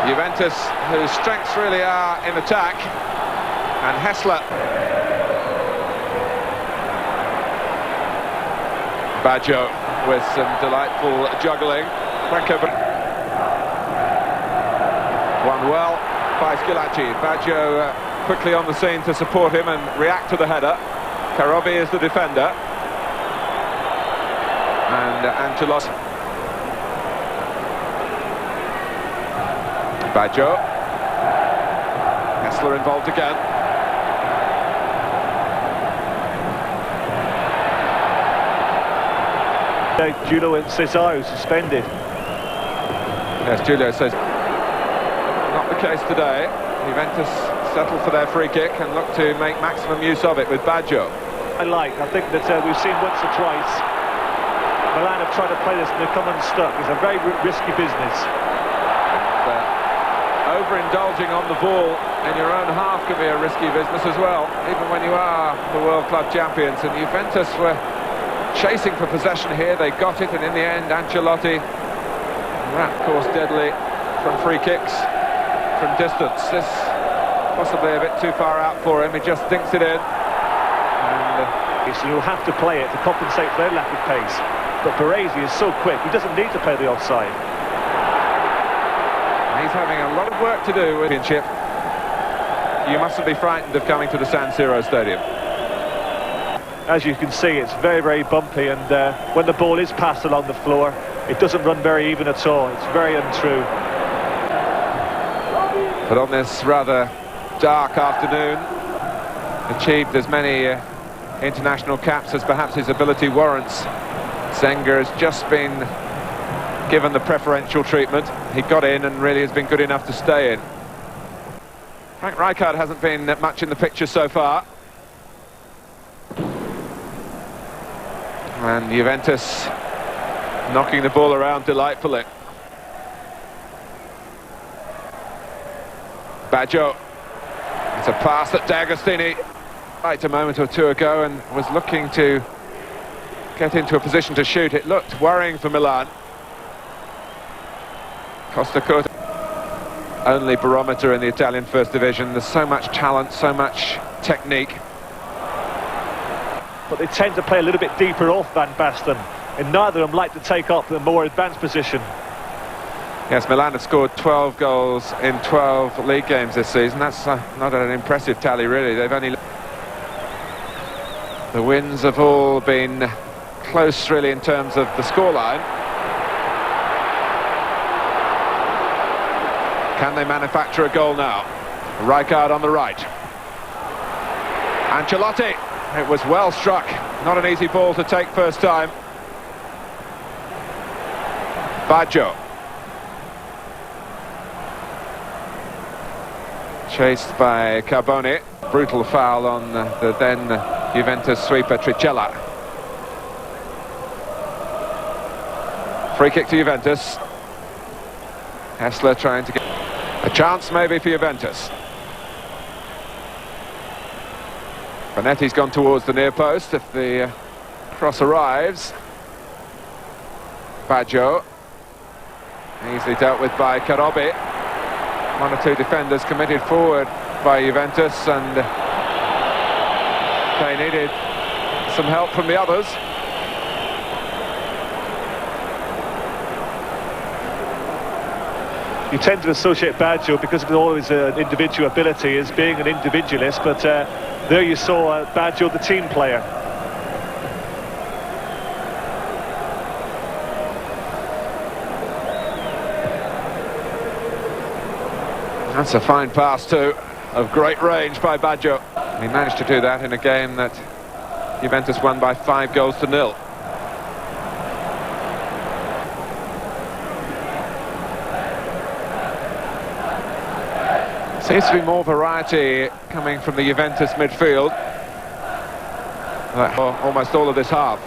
Juventus, whose strengths really are in attack, and Hessler. Baggio with some delightful juggling. Franco won well by Schillaci. Baggio quickly on the scene to support him and react to the header. Carobi is the defender. And Ancelotti. Baggio. Hessler involved again. Julio Cesaro suspended. Yes, Julio says not the case today. Juventus settle for their free kick and look to make maximum use of it with Baggio. I think that we've seen once or twice Milan have tried to play this and they've come unstuck. It's a very risky business. Overindulging on the ball in your own half can be a risky business as well, even when you are the World Club champions. And Juventus were chasing for possession here. They got it, and in the end Ancelotti, that of course deadly from free kicks from distance. This possibly a bit too far out for him. He just dinks it in. And so you'll have to play it to compensate for their lack of pace. But Baresi is so quick, he doesn't need to play the offside. He's having a lot of work to do with the championship. You mustn't be frightened of coming to the San Siro Stadium. As you can see, it's very, very bumpy, and when the ball is passed along the floor, it doesn't run very even at all. It's very untrue. But on this rather dark afternoon, achieved as many international caps as perhaps his ability warrants. Zenga has just been given the preferential treatment. He got in and really has been good enough to stay in. Frank Rijkaard hasn't been much in the picture so far. And Juventus knocking the ball around delightfully. Baggio. It's a pass that D'Agostini right a moment or two ago and was looking to get into a position to shoot. It looked worrying for Milan. Costa Curta, only barometer in the Italian First Division. There's so much talent, so much technique. But they tend to play a little bit deeper off Van Basten, and neither of them like to take up the more advanced position. Yes, Milan have scored 12 goals in 12 league games this season. That's not an impressive tally, really. They've only... The wins have all been close, really, in terms of the scoreline. Can they manufacture a goal now? Rijkaard on the right. Ancelotti. It was well struck. Not an easy ball to take first time. Baggio. Chased by Carboni. Brutal foul on the then Juventus sweeper Tricella. Free kick to Juventus. Hessler trying to get a chance maybe for Juventus. Bonetti's gone towards the near post if the cross arrives. Baggio. Easily dealt with by Carobi. One or two defenders committed forward by Juventus, and they needed some help from the others. You tend to associate Baggio, because of all his individual ability, as being an individualist, but there you saw Baggio, the team player. That's a fine pass too, of great range by Baggio. He managed to do that in a game that Juventus won by 5-0. Seems to be more variety coming from the Juventus midfield. Almost all of this half.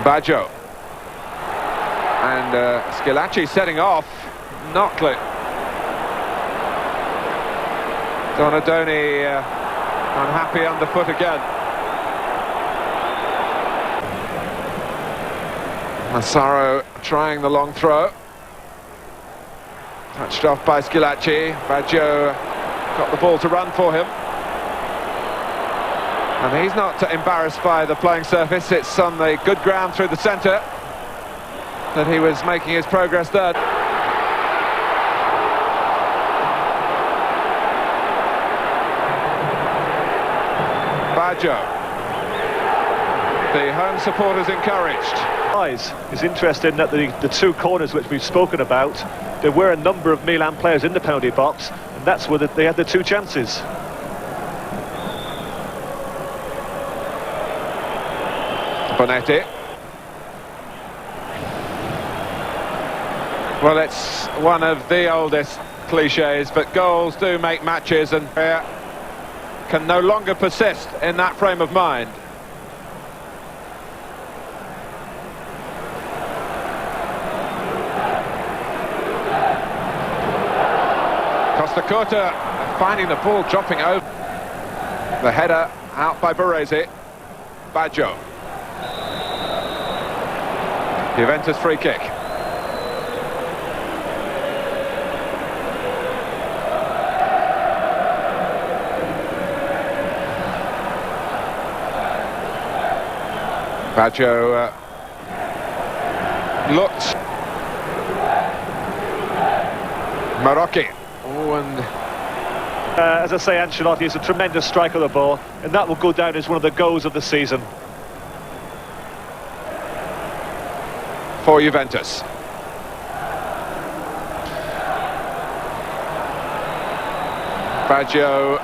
Baggio. And Schillaci setting off. Not clear. Donadoni unhappy underfoot again. Massaro trying the long throw. Touched off by Schillaci. Baggio got the ball to run for him. And he's not embarrassed by the playing surface. It's on the good ground through the centre that he was making his progress there. Baggio. The home supporters encouraged. It's interesting that the two corners which we've spoken about, there were a number of Milan players in the penalty box, and that's where they had the two chances. Bonetti. Well, it's one of the oldest cliches, but goals do make matches, and can no longer persist in that frame of mind. Costa finding the ball dropping over. The header out by Baresi. Baggio. Juventus free kick. Baggio looked. Marocchi. Oh, and as I say, Ancelotti is a tremendous striker of the ball, and that will go down as one of the goals of the season. For Juventus. Baggio,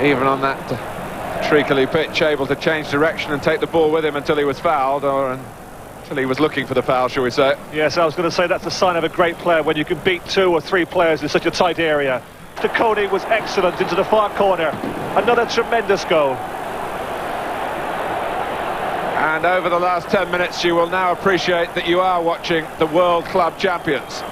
even on that treacly pitch, able to change direction and take the ball with him until he was fouled, or until he was looking for the foul, shall we say. Yes, I was going to say that's a sign of a great player when you can beat 2 or 3 players in such a tight area. Taconi was excellent into the far corner. Another tremendous goal. And over the last 10 minutes, you will now appreciate that you are watching the World Club Champions.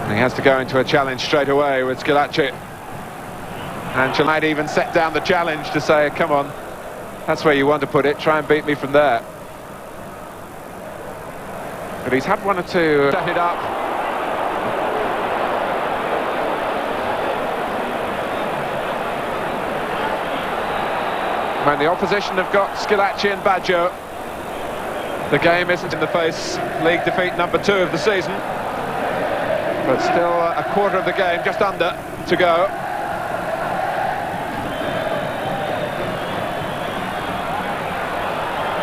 And he has to go into a challenge straight away with Schillaci. And Ancelotti might even set down the challenge to say, come on, that's where you want to put it, try and beat me from there. But he's had 1 or 2 set it up. When the opposition have got Schillaci and Baggio, the game isn't in the face. League defeat number 2 of the season. But still a quarter of the game, just under, to go.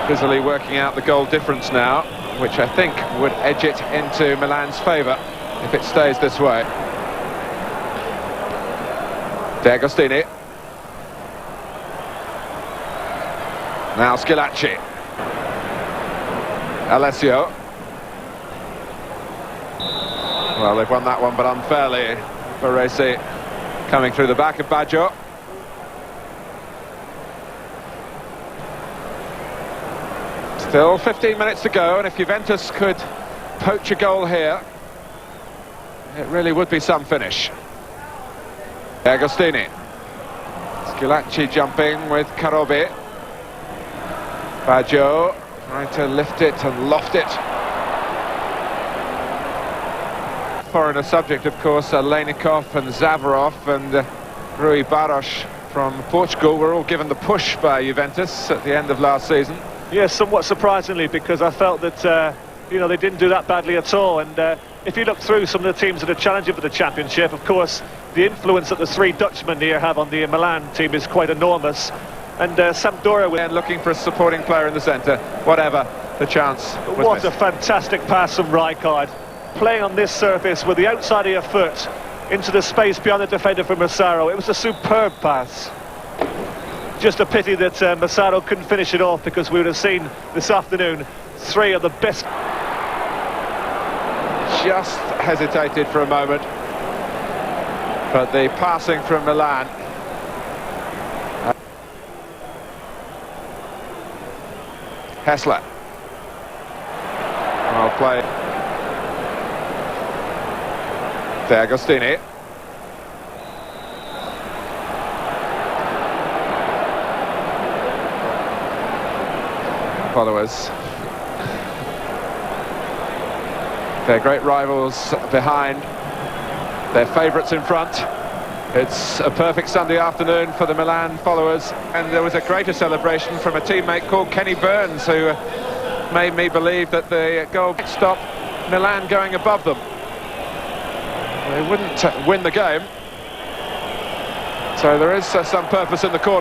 Busily working out the goal difference now, which I think would edge it into Milan's favour if it stays this way. De Agostini. Now Schillaci. Alessio. Well, they've won that one, but unfairly. Baresi coming through the back of Baggio. Still 15 minutes to go, and if Juventus could poach a goal here, it really would be some finish. Agostini. Schillaci jumping with Karobi. Baggio trying to lift it and loft it. Foreigner subject, of course, Leinikov and Zavarov and Rui Barros from Portugal were all given the push by Juventus at the end of last season. Yes, somewhat surprisingly, because I felt that, you know, they didn't do that badly at all. And if you look through some of the teams that are challenging for the championship, of course, the influence that the 3 Dutchmen here have on the Milan team is quite enormous. And Sampdoria were looking for a supporting player in the centre, whatever the chance. What a fantastic pass from Rijkaard. Playing on this surface with the outside of your foot into the space beyond the defender from Massaro. It was a superb pass. Just a pity that Massaro couldn't finish it off, because we would have seen this afternoon 3 of the best. Just hesitated for a moment, but the passing from Milan. Hessler. Well played. De Agostini. followers. Their great rivals behind, their favourites in front. It's a perfect Sunday afternoon for the Milan followers, and there was a greater celebration from a teammate called Kenny Burns, who made me believe that the goal stopped Milan going above them. They wouldn't win the game, so there is some purpose in the corner.